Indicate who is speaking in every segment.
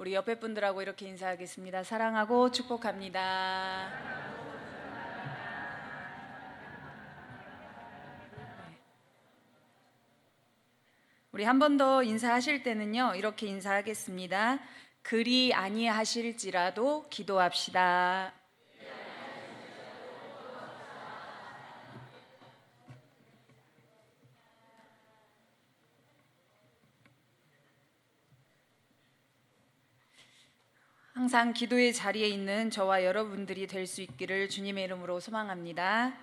Speaker 1: 우리 옆에 분들하고 이렇게 인사하겠습니다. 사랑하고 축복합니다. 우리 한 번 더 인사하실 때는요, 이렇게 인사하겠습니다. 그리 아니하실지라도 기도합시다. 항상 기도의 자리에 있는 저와 여러분들이 될 수 있기를 주님의 이름으로 소망합니다.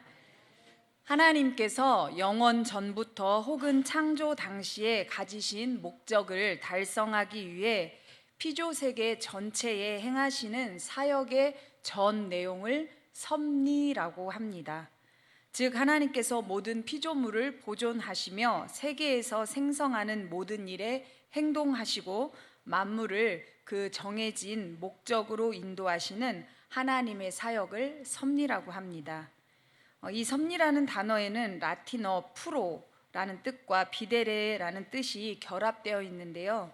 Speaker 1: 하나님께서 영원 전부터 혹은 창조 당시에 가지신 목적을 달성하기 위해 피조 세계 전체에 행하시는 사역의 전 내용을 섭리라고 합니다. 즉 하나님께서 모든 피조물을 보존하시며 세계에서 생성하는 모든 일에 행동하시고 만물을 그 정해진 목적으로 인도하시는 하나님의 사역을 섭리라고 합니다. 이 섭리라는 단어에는 라틴어 프로라는 뜻과 비데레라는 뜻이 결합되어 있는데요.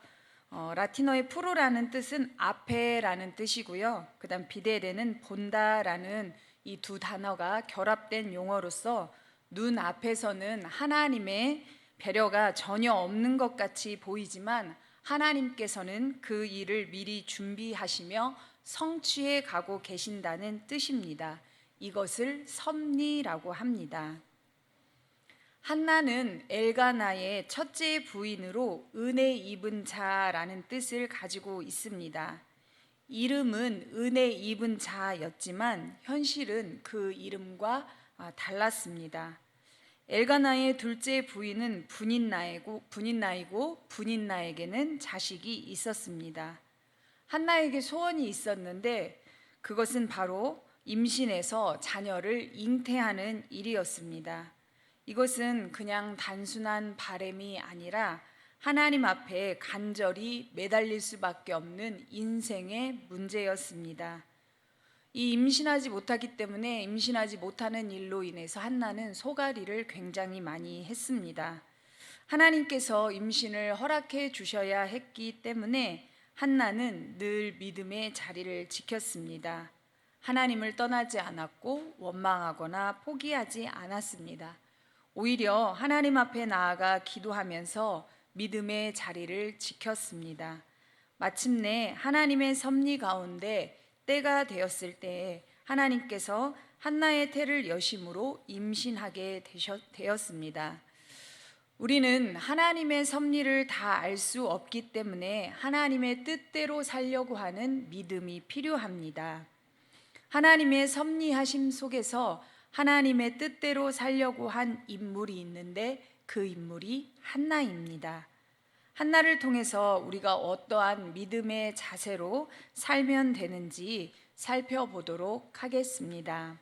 Speaker 1: 라틴어의 프로라는 뜻은 앞에라는 뜻이고요. 그다음 비데레는 본다라는 이 두 단어가 결합된 용어로서 눈 앞에서는 하나님의 배려가 전혀 없는 것 같이 보이지만 하나님께서는 그 일을 미리 준비하시며 성취해 가고 계신다는 뜻입니다. 이것을 섭리라고 합니다. 한나는 엘가나의 첫째 부인으로 은혜 입은 자라는 뜻을 가지고 있습니다. 이름은 은혜 입은 자였지만 현실은 그 이름과 달랐습니다. 엘가나의 둘째 부인은 분인나이고 분인나에게는 자식이 있었습니다. 한나에게 소원이 있었는데 그것은 바로 임신해서 자녀를 잉태하는 일이었습니다. 이것은 그냥 단순한 바람이 아니라 하나님 앞에 간절히 매달릴 수밖에 없는 인생의 문제였습니다. 이 임신하지 못하기 때문에 임신하지 못하는 일로 인해서 한나는 소갈이를 굉장히 많이 했습니다. 하나님께서 임신을 허락해 주셔야 했기 때문에 한나는 늘 믿음의 자리를 지켰습니다. 하나님을 떠나지 않았고 원망하거나 포기하지 않았습니다. 오히려 하나님 앞에 나아가 기도하면서 믿음의 자리를 지켰습니다. 마침내 하나님의 섭리 가운데 때가 되었을 때 하나님께서 한나의 태를 여심으로 임신하게 되었습니다. 우리는 하나님의 섭리를 다 알 수 없기 때문에 하나님의 뜻대로 살려고 하는 믿음이 필요합니다. 하나님의 섭리하심 속에서 하나님의 뜻대로 살려고 한 인물이 있는데 그 인물이 한나입니다. 한나를 통해서 우리가 어떠한 믿음의 자세로 살면 되는지 살펴보도록 하겠습니다.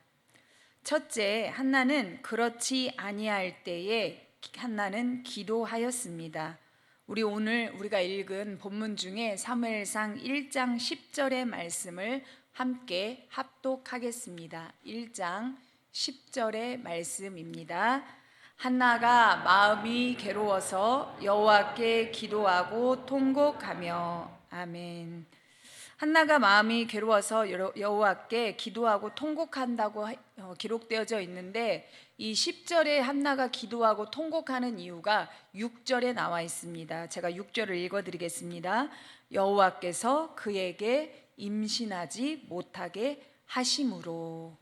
Speaker 1: 첫째, 한나는 그렇지 아니할 때에 한나는 기도하였습니다. 우리가 읽은 본문 중에 사무엘상 1장 10절의 말씀을 함께 합독하겠습니다. 1장 10절의 말씀입니다. 한나가 마음이 괴로워서 여호와께 기도하고 통곡하며. 아멘. 한나가 마음이 괴로워서 여호와께 기도하고 통곡한다고 기록되어져 있는데 이 10절에 한나가 기도하고 통곡하는 이유가 6절에 나와 있습니다. 제가 6절을 읽어드리겠습니다. 여호와께서 그에게 임신하지 못하게 하심으로.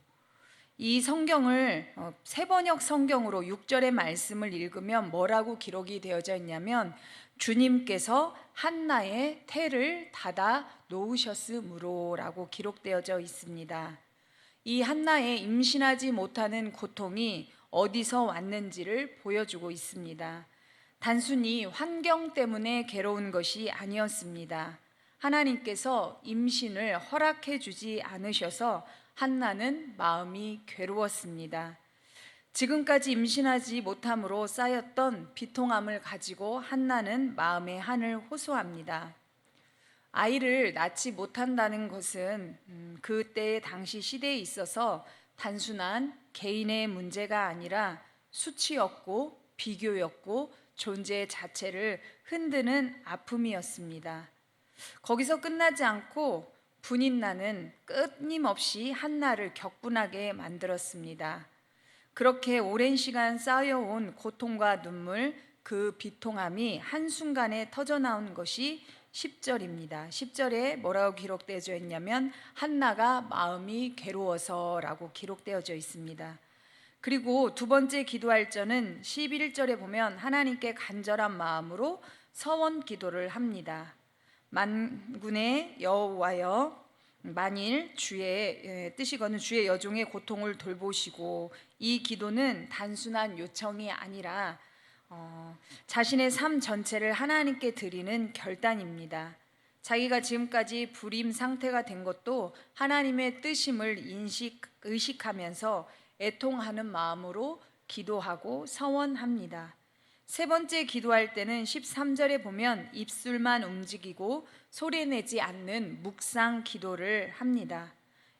Speaker 1: 이 성경을 세번역 성경으로 6절의 말씀을 읽으면 뭐라고 기록이 되어져 있냐면 주님께서 한나의 태를 닫아 놓으셨으므로 라고 기록되어져 있습니다. 이 한나의 임신하지 못하는 고통이 어디서 왔는지를 보여주고 있습니다. 단순히 환경 때문에 괴로운 것이 아니었습니다. 하나님께서 임신을 허락해 주지 않으셔서 한나는 마음이 괴로웠습니다. 지금까지 임신하지 못함으로 쌓였던 비통함을 가지고 한나는 마음의 한을 호소합니다. 아이를 낳지 못한다는 것은 그때의 당시 시대에 있어서 단순한 개인의 문제가 아니라 수치였고 비교였고 존재 자체를 흔드는 아픔이었습니다. 거기서 끝나지 않고 분인나는 끊임없이 한나를 격분하게 만들었습니다. 그렇게 오랜 시간 쌓여온 고통과 눈물, 그 비통함이 한순간에 터져나온 것이 10절입니다. 10절에 뭐라고 기록되어져 있냐면 한나가 마음이 괴로워서라고 기록되어져 있습니다. 그리고 두 번째 기도할 절은 11절에 보면 하나님께 간절한 마음으로 서원 기도를 합니다. 만군의 여호와여, 만일 주의 뜻이거든 주의 여종의 고통을 돌보시고, 이 기도는 단순한 요청이 아니라 자신의 삶 전체를 하나님께 드리는 결단입니다. 자기가 지금까지 불임 상태가 된 것도 하나님의 뜻임을 의식하면서 애통하는 마음으로 기도하고 서원합니다. 세 번째 기도할 때는 13절에 보면 입술만 움직이고 소리내지 않는 묵상 기도를 합니다.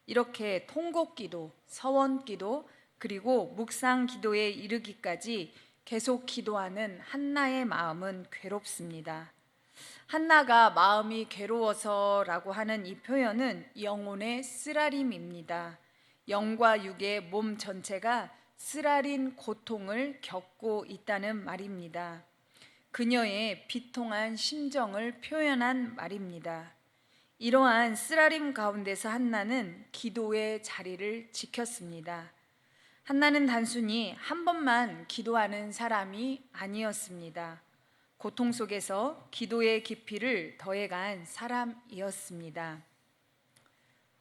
Speaker 1: 이렇게 통곡 기도, 서원 기도, 그리고 묵상 기도에 이르기까지 계속 기도하는 한나의 마음은 괴롭습니다. 한나가 마음이 괴로워서라고 하는 이 표현은 영혼의 쓰라림입니다. 영과 육의 몸 전체가 쓰라린 고통을 겪고 있다는 말입니다. 그녀의 비통한 심정을 표현한 말입니다. 이러한 쓰라림 가운데서 한나는 기도의 자리를 지켰습니다. 한나는 단순히 한 번만 기도하는 사람이 아니었습니다. 고통 속에서 기도의 깊이를 더해간 사람이었습니다.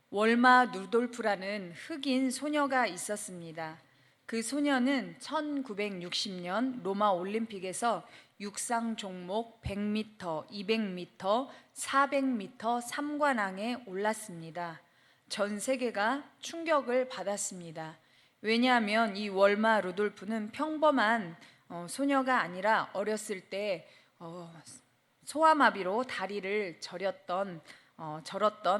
Speaker 1: 월마 누돌프라는 흑인 소녀가 있었습니다. 그 소녀는 1960년 로마 올림픽에서 육상 종목 100m, 200m, 400m 3관왕에 올랐습니다. 전 세계가 충격을 받았습니다. 왜냐하면 이 월마 루돌프는 평범한 소녀가 아니라 어렸을 때 소아마비로 다리를 절었던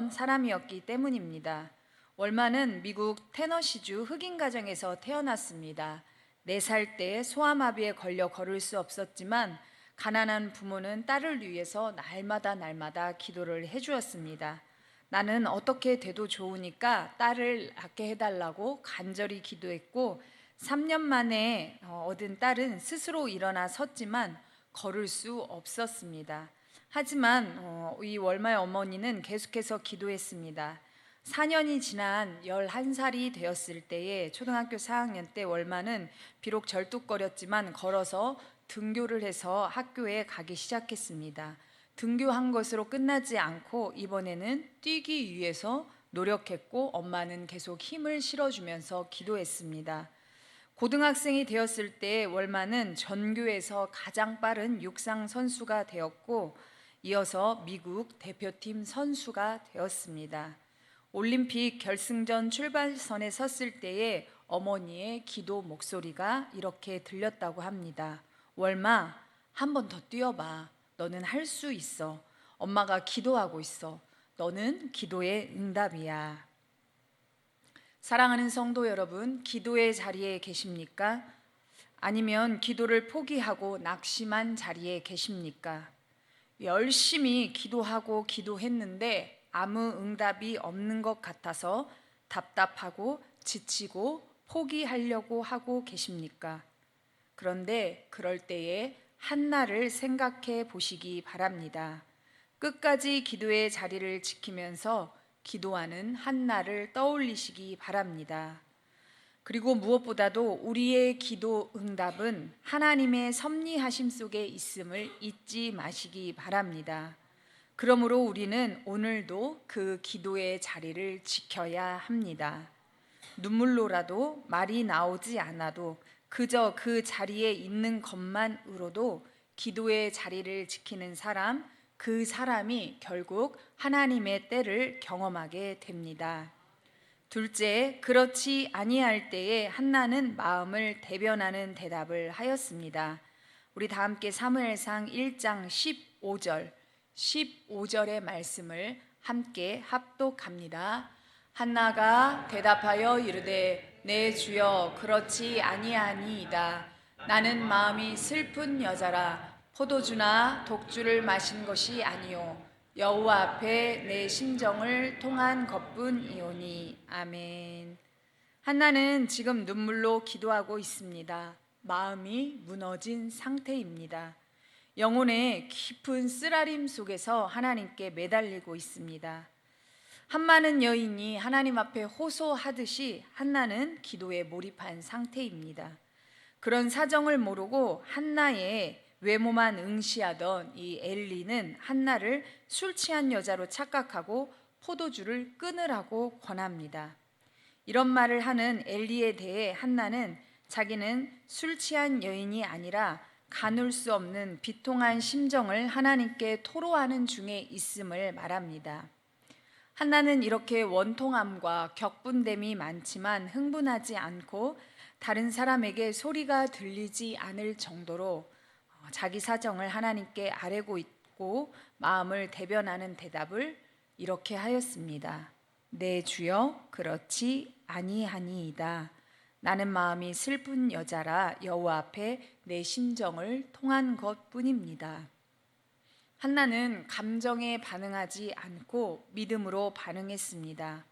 Speaker 1: 사람이었기 때문입니다. 월마는 미국 테너시주 흑인 가정에서 태어났습니다. 4살 때 소아마비에 걸려 걸을 수 없었지만 가난한 부모는 딸을 위해서 날마다 기도를 해주었습니다. 나는 어떻게 돼도 좋으니까 딸을 낳게 해달라고 간절히 기도했고, 3년 만에 얻은 딸은 스스로 일어나 섰지만 걸을 수 없었습니다. 하지만 이 월마의 어머니는 계속해서 기도했습니다. 4년이 지난 11살이 되었을 때에 초등학교 4학년 때 월마는 비록 절뚝거렸지만 걸어서 등교를 해서 학교에 가기 시작했습니다. 등교한 것으로 끝나지 않고 이번에는 뛰기 위해서 노력했고, 엄마는 계속 힘을 실어주면서 기도했습니다. 고등학생이 되었을 때 월마는 전교에서 가장 빠른 육상 선수가 되었고, 이어서 미국 대표팀 선수가 되었습니다. 올림픽 결승전 출발선에 섰을 때에 어머니의 기도 목소리가 이렇게 들렸다고 합니다. 월마, 한 번 더 뛰어봐. 너는 할 수 있어. 엄마가 기도하고 있어. 너는 기도의 응답이야. 사랑하는 성도 여러분, 기도의 자리에 계십니까? 아니면 기도를 포기하고 낙심한 자리에 계십니까? 열심히 기도하고 기도했는데 아무 응답이 없는 것 같아서 답답하고 지치고 포기하려고 하고 계십니까? 그런데 그럴 때에 한나를 생각해 보시기 바랍니다. 끝까지 기도의 자리를 지키면서 기도하는 한나를 떠올리시기 바랍니다. 그리고 무엇보다도 우리의 기도 응답은 하나님의 섭리하심 속에 있음을 잊지 마시기 바랍니다. 그러므로 우리는 오늘도 그 기도의 자리를 지켜야 합니다. 눈물로라도 말이 나오지 않아도 그저 그 자리에 있는 것만으로도 기도의 자리를 지키는 사람, 그 사람이 결국 하나님의 때를 경험하게 됩니다. 둘째, 그렇지 아니할 때에 한나는 마음을 대변하는 대답을 하였습니다. 우리 다 함께 사무엘상 1장 15절의 말씀을 함께 합독합니다. 한나가 대답하여 이르되 내 주여 그렇지 아니하니이다. 나는 마음이 슬픈 여자라 포도주나 독주를 마신 것이 아니요 여호와 앞에 내 심정을 통한 것뿐이오니. 아멘. 한나는 지금 눈물로 기도하고 있습니다. 마음이 무너진 상태입니다. 영혼의 깊은 쓰라림 속에서 하나님께 매달리고 있습니다. 한 많은 여인이 하나님 앞에 호소하듯이 한나는 기도에 몰입한 상태입니다. 그런 사정을 모르고 한나의 외모만 응시하던 이 엘리는 한나를 술 취한 여자로 착각하고 포도주를 끊으라고 권합니다. 이런 말을 하는 엘리에 대해 한나는 자기는 술 취한 여인이 아니라 가눌 수 없는 비통한 심정을 하나님께 토로하는 중에 있음을 말합니다. 한나는 이렇게 원통함과 격분됨이 많지만 흥분하지 않고 다른 사람에게 소리가 들리지 않을 정도로 자기 사정을 하나님께 아뢰고 있고 마음을 대변하는 대답을 이렇게 하였습니다. 네 주여, 그렇지 아니하니이다. 나는 마음이 슬픈 여자라 여호와 앞에 내 심정을 통한 것뿐입니다. 한나는 감정에 반응하지 않고 믿음으로 반응했습니다.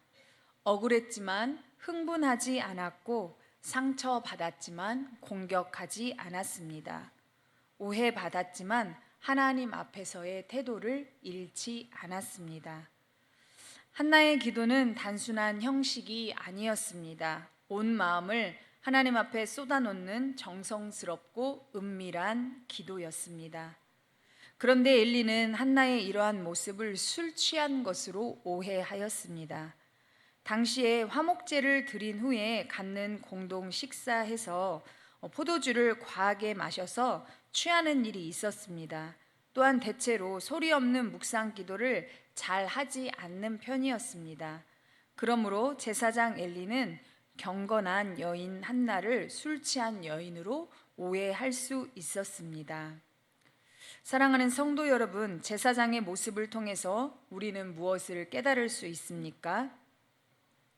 Speaker 1: 억울했지만 흥분하지 않았고 상처받았지만 공격하지 않았습니다. 오해받았지만 하나님 앞에서의 태도를 잃지 않았습니다. 한나의 기도는 단순한 형식이 아니었습니다. 온 마음을 하나님 앞에 쏟아놓는 정성스럽고 은밀한 기도였습니다. 그런데 엘리는 한나의 이러한 모습을 술 취한 것으로 오해하였습니다. 당시에 화목제를 드린 후에 갖는 공동 식사에서 포도주를 과하게 마셔서 취하는 일이 있었습니다. 또한 대체로 소리 없는 묵상 기도를 잘 하지 않는 편이었습니다. 그러므로 제사장 엘리는 경건한 여인 한나를 술 취한 여인으로 오해할 수 있었습니다. 사랑하는 성도 여러분, 제사장의 모습을 통해서 우리는 무엇을 깨달을 수 있습니까?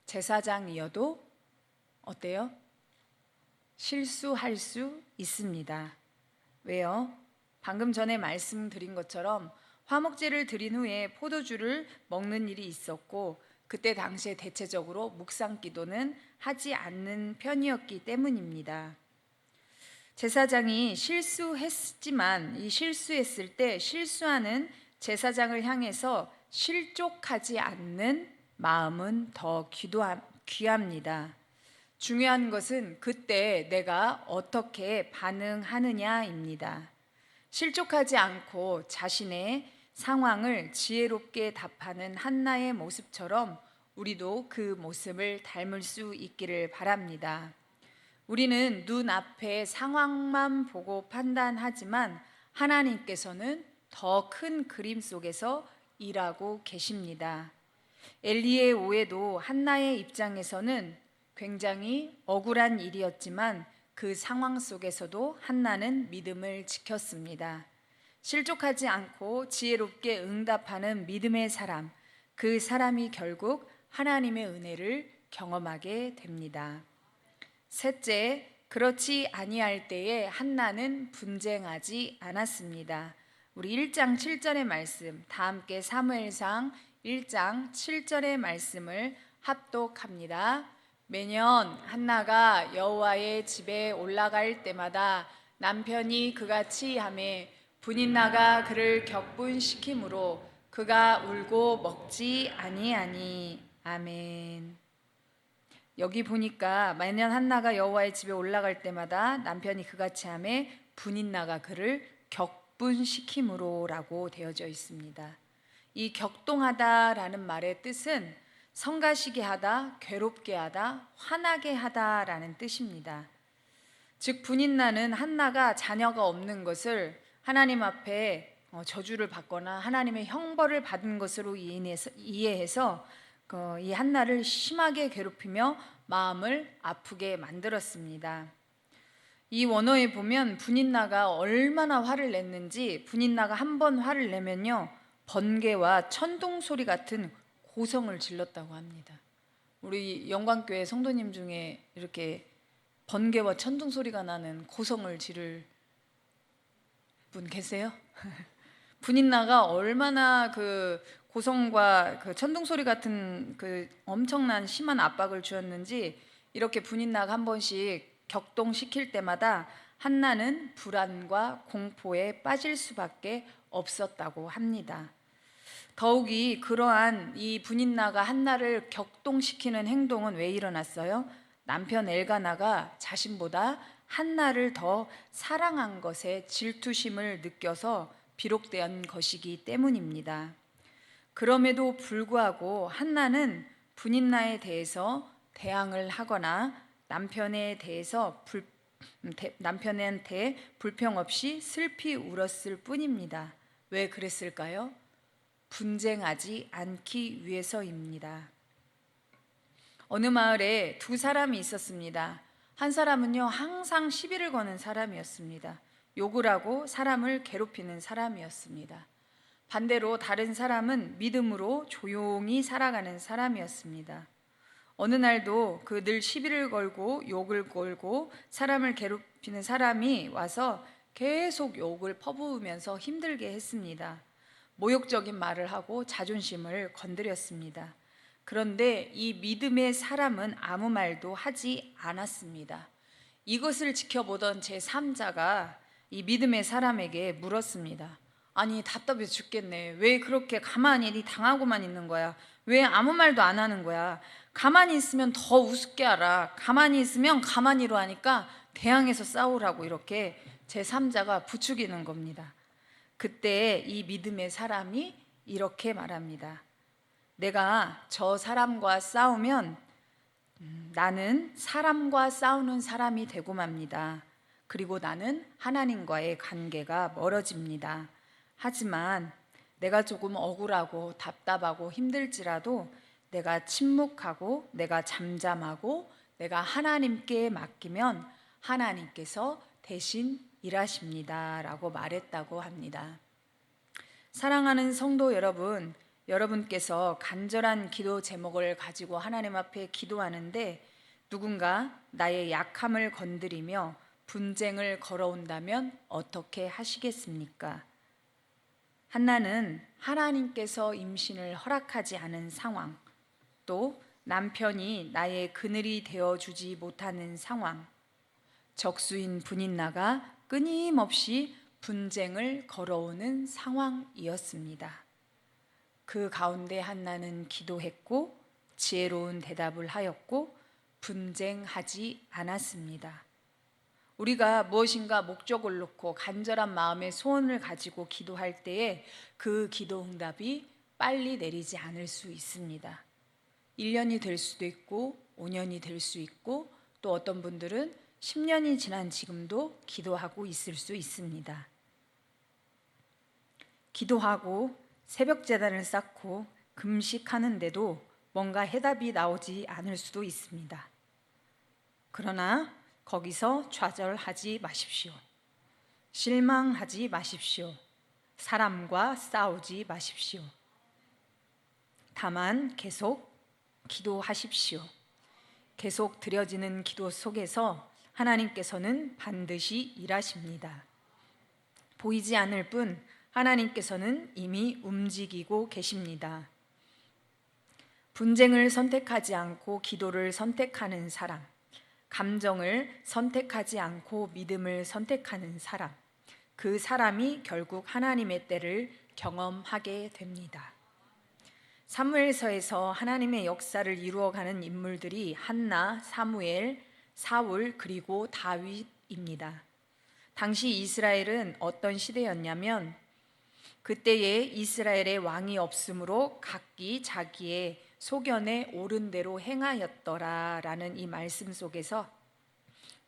Speaker 1: 제사장이어도 어때요? 실수할 수 있습니다. 왜요? 방금 전에 말씀드린 것처럼 화목제를 드린 후에 포도주를 먹는 일이 있었고 그때 당시에 대체적으로 묵상 기도는 하지 않는 편이었기 때문입니다. 제사장이 실수했지만 이 실수했을 때 실수하는 제사장을 향해서 실족하지 않는 마음은 더 귀합니다. 중요한 것은 그때 내가 어떻게 반응하느냐입니다. 실족하지 않고 자신의 상황을 지혜롭게 답하는 한나의 모습처럼 우리도 그 모습을 닮을 수 있기를 바랍니다. 우리는 눈앞의 상황만 보고 판단하지만 하나님께서는 더 큰 그림 속에서 일하고 계십니다. 엘리의 오해도 한나의 입장에서는 굉장히 억울한 일이었지만 그 상황 속에서도 한나는 믿음을 지켰습니다. 실족하지 않고 지혜롭게 응답하는 믿음의 사람, 그 사람이 결국 하나님의 은혜를 경험하게 됩니다. 셋째, 그렇지 아니할 때에 한나는 분쟁하지 않았습니다. 우리 1장 7절의 말씀, 다 함께 사무엘상 1장 7절의 말씀을 합독합니다. 매년 한나가 여호와의 집에 올라갈 때마다 남편이 그같이 하매 분인나가 그를 격분시키므로 그가 울고 먹지 아니하니. 아멘. 여기 보니까 매년 한나가 여호와의 집에 올라갈 때마다 남편이 그같이 하매 분인나가 그를 격분시키므로라고 되어져 있습니다. 이 격동하다라는 말의 뜻은 성가시게 하다, 괴롭게 하다, 화나게 하다라는 뜻입니다. 즉 분인나는 한나가 자녀가 없는 것을 하나님 앞에 저주를 받거나 하나님의 형벌을 받은 것으로 이해해서 이 한나를 심하게 괴롭히며 마음을 아프게 만들었습니다. 이 원어에 보면 분인나가 얼마나 화를 냈는지, 분인나가 한 번 화를 내면요 번개와 천둥 소리 같은 고성을 질렀다고 합니다. 우리 영광교회 성도님 중에 이렇게 번개와 천둥 소리가 나는 고성을 지를 분 계세요? 분인나가 얼마나 그 고성과 그 천둥 소리 같은 그 엄청난 심한 압박을 주었는지 이렇게 분인나가 한 번씩 격동시킬 때마다 한나는 불안과 공포에 빠질 수밖에 없었다고 합니다. 더욱이 그러한 이 분인나가 한나를 격동시키는 행동은 왜 일어났어요? 남편 엘가나가 자신보다 한나를 더 사랑한 것에 질투심을 느껴서 비록된 것이기 때문입니다. 그럼에도 불구하고 한나는 분인나에 대해서 대항을 하거나 남편한테 불평 없이 슬피 울었을 뿐입니다. 왜 그랬을까요? 분쟁하지 않기 위해서입니다. 어느 마을에 두 사람이 있었습니다. 한 사람은요, 항상 시비를 거는 사람이었습니다. 욕을 하고 사람을 괴롭히는 사람이었습니다. 반대로 다른 사람은 믿음으로 조용히 살아가는 사람이었습니다. 어느 날도 그 늘 시비를 걸고 욕을 걸고 사람을 괴롭히는 사람이 와서 계속 욕을 퍼부으면서 힘들게 했습니다. 모욕적인 말을 하고 자존심을 건드렸습니다. 그런데 이 믿음의 사람은 아무 말도 하지 않았습니다. 이것을 지켜보던 제3자가 이 믿음의 사람에게 물었습니다. 아니, 답답해 죽겠네. 왜 그렇게 가만히 당하고만 있는 거야? 왜 아무 말도 안 하는 거야? 가만히 있으면 더 우습게 알아. 가만히 있으면 가만히로 하니까 대항해서 싸우라고 이렇게 제3자가 부추기는 겁니다. 그때 이 믿음의 사람이 이렇게 말합니다. 내가 저 사람과 싸우면 나는 사람과 싸우는 사람이 되고 맙니다. 그리고 나는 하나님과의 관계가 멀어집니다. 하지만 내가 조금 억울하고 답답하고 힘들지라도 내가 침묵하고 내가 잠잠하고 내가 하나님께 맡기면 하나님께서 대신 일하십니다 라고 말했다고 합니다. 사랑하는 성도 여러분, 여러분께서 간절한 기도 제목을 가지고 하나님 앞에 기도하는데 누군가 나의 약함을 건드리며 분쟁을 걸어온다면 어떻게 하시겠습니까? 한나는 하나님께서 임신을 허락하지 않은 상황, 또 남편이 나의 그늘이 되어주지 못하는 상황, 적수인 분인나가 끊임없이 분쟁을 걸어오는 상황이었습니다. 그 가운데 한나는 기도했고 지혜로운 대답을 하였고 분쟁하지 않았습니다. 우리가 무엇인가 목적을 놓고 간절한 마음의 소원을 가지고 기도할 때에 그 기도 응답이 빨리 내리지 않을 수 있습니다. 1년이 될 수도 있고 5년이 될 수 있고 또 어떤 분들은 10년이 지난 지금도 기도하고 있을 수 있습니다. 기도하고 새벽 제단을 쌓고 금식하는데도 뭔가 해답이 나오지 않을 수도 있습니다. 그러나 거기서 좌절하지 마십시오. 실망하지 마십시오. 사람과 싸우지 마십시오. 다만 계속 기도하십시오. 계속 드려지는 기도 속에서 하나님께서는 반드시 일하십니다. 보이지 않을 뿐 하나님께서는 이미 움직이고 계십니다. 분쟁을 선택하지 않고 기도를 선택하는 사람, 감정을 선택하지 않고 믿음을 선택하는 사람, 그 사람이 결국 하나님의 때를 경험하게 됩니다. 사무엘서에서 하나님의 역사를 이루어가는 인물들이 한나, 사무엘, 사울 그리고 다윗입니다. 당시 이스라엘은 어떤 시대였냐면 그때에 이스라엘의 왕이 없으므로 각기 자기의 소견에 옳은 대로 행하였더라라는 이 말씀 속에서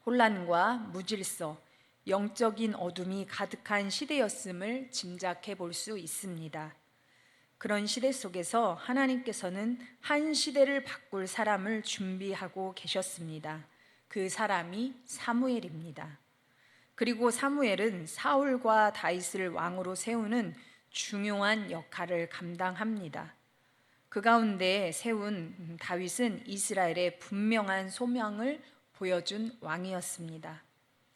Speaker 1: 혼란과 무질서, 영적인 어둠이 가득한 시대였음을 짐작해 볼 수 있습니다. 그런 시대 속에서 하나님께서는 한 시대를 바꿀 사람을 준비하고 계셨습니다. 그 사람이 사무엘입니다. 그리고 사무엘은 사울과 다윗을 왕으로 세우는 중요한 역할을 감당합니다. 그 가운데 세운 다윗은 이스라엘의 분명한 소명을 보여준 왕이었습니다.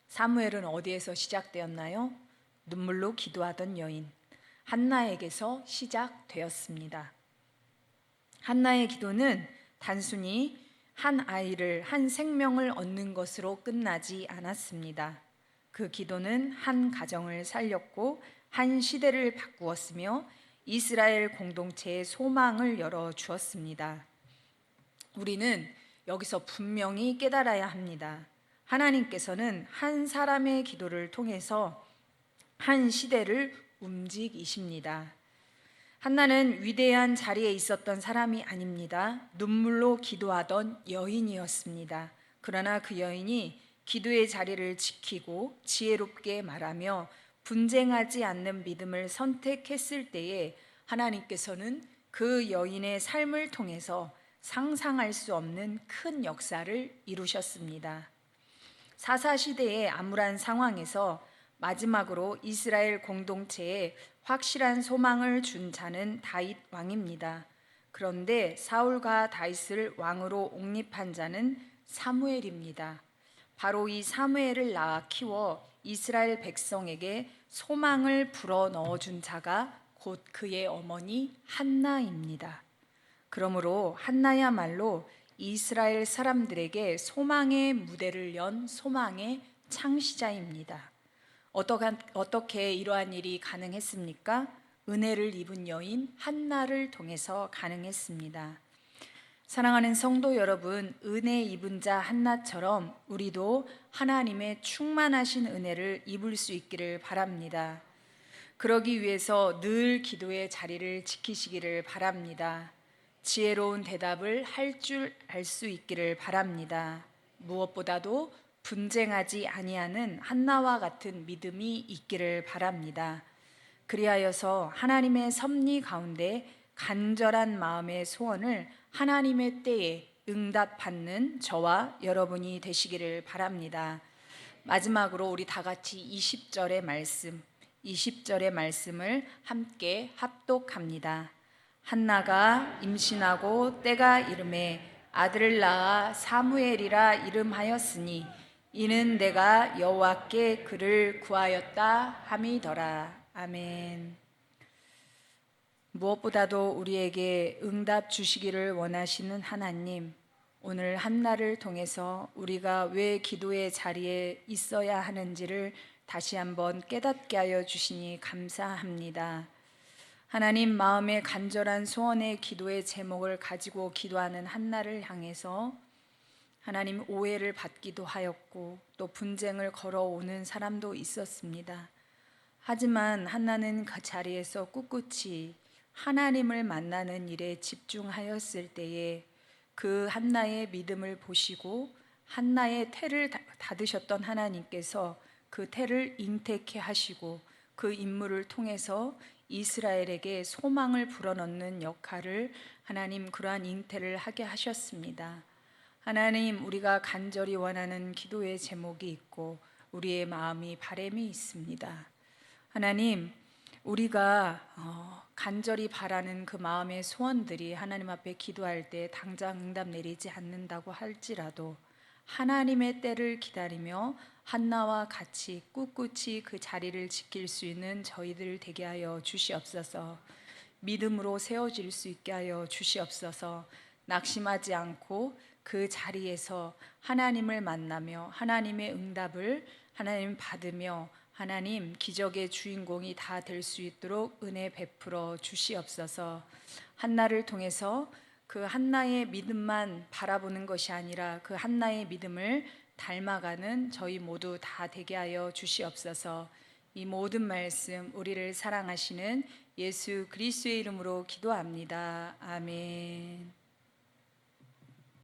Speaker 1: 사무엘은 어디에서 시작되었나요? 눈물로 기도하던 여인, 한나에게서 시작되었습니다. 한나의 기도는 단순히 한 아이를, 한 생명을 얻는 것으로 끝나지 않았습니다. 그 기도는 한 가정을 살렸고 한 시대를 바꾸었으며 이스라엘 공동체의 소망을 열어주었습니다. 우리는 여기서 분명히 깨달아야 합니다. 하나님께서는 한 사람의 기도를 통해서 한 시대를 움직이십니다. 한나는 위대한 자리에 있었던 사람이 아닙니다. 눈물로 기도하던 여인이었습니다. 그러나 그 여인이 기도의 자리를 지키고 지혜롭게 말하며 분쟁하지 않는 믿음을 선택했을 때에 하나님께서는 그 여인의 삶을 통해서 상상할 수 없는 큰 역사를 이루셨습니다. 사사시대의 암울한 상황에서 마지막으로 이스라엘 공동체에 확실한 소망을 준 자는 다윗 왕입니다. 그런데 사울과 다윗을 왕으로 옹립한 자는 사무엘입니다. 바로 이 사무엘을 낳아 키워 이스라엘 백성에게 소망을 불어넣어 준 자가 곧 그의 어머니 한나입니다. 그러므로 한나야말로 이스라엘 사람들에게 소망의 무대를 연 소망의 창시자입니다. 어떻게 이러한 일이 가능했습니까? 은혜를 입은 여인 한나를 통해서 가능했습니다. 사랑하는 성도 여러분, 은혜 입은 자 한나처럼 우리도 하나님의 충만하신 은혜를 입을 수 있기를 바랍니다. 그러기 위해서 늘 기도의 자리를 지키시기를 바랍니다. 지혜로운 대답을 할 줄 알 수 있기를 바랍니다. 무엇보다도 분쟁하지 아니하는 한나와 같은 믿음이 있기를 바랍니다. 그리하여서 하나님의 섭리 가운데 간절한 마음의 소원을 하나님의 때에 응답받는 저와 여러분이 되시기를 바랍니다. 마지막으로 우리 다 같이 20절의 말씀을 함께 합독합니다. 한나가 임신하고 때가 이름에 아들을 낳아 사무엘이라 이름하였으니 이는 내가 여호와께 그를 구하였다 함이더라. 아멘. 무엇보다도 우리에게 응답 주시기를 원하시는 하나님, 오늘 한나를 통해서 우리가 왜 기도의 자리에 있어야 하는지를 다시 한번 깨닫게 하여 주시니 감사합니다. 하나님, 마음의 간절한 소원의 기도의 제목을 가지고 기도하는 한나를 향해서 하나님, 오해를 받기도 하였고 또 분쟁을 걸어오는 사람도 있었습니다. 하지만 한나는 그 자리에서 꿋꿋이 하나님을 만나는 일에 집중하였을 때에 그 한나의 믿음을 보시고 한나의 태를 닫으셨던 하나님께서 그 태를 잉태케 하시고 그 인물을 통해서 이스라엘에게 소망을 불어넣는 역할을 하나님 그러한 잉태를 하게 하셨습니다. 하나님, 우리가 간절히 원하는 기도의 제목이 있고 우리의 마음이 바람이 있습니다. 하나님, 우리가 간절히 바라는 그 마음의 소원들이 하나님 앞에 기도할 때 당장 응답 내리지 않는다고 할지라도 하나님의 때를 기다리며 한나와 같이 꿋꿋이 그 자리를 지킬 수 있는 저희들 되게 하여 주시옵소서. 믿음으로 세워질 수 있게 하여 주시옵소서. 낙심하지 않고 그 자리에서 하나님을 만나며 하나님의 응답을 하나님 받으며 하나님 기적의 주인공이 다 될 수 있도록 은혜 베풀어 주시옵소서. 한나를 통해서 그 한나의 믿음만 바라보는 것이 아니라 그 한나의 믿음을 닮아가는 저희 모두 다 되게 하여 주시옵소서. 이 모든 말씀 우리를 사랑하시는 예수 그리스도의 이름으로 기도합니다. 아멘.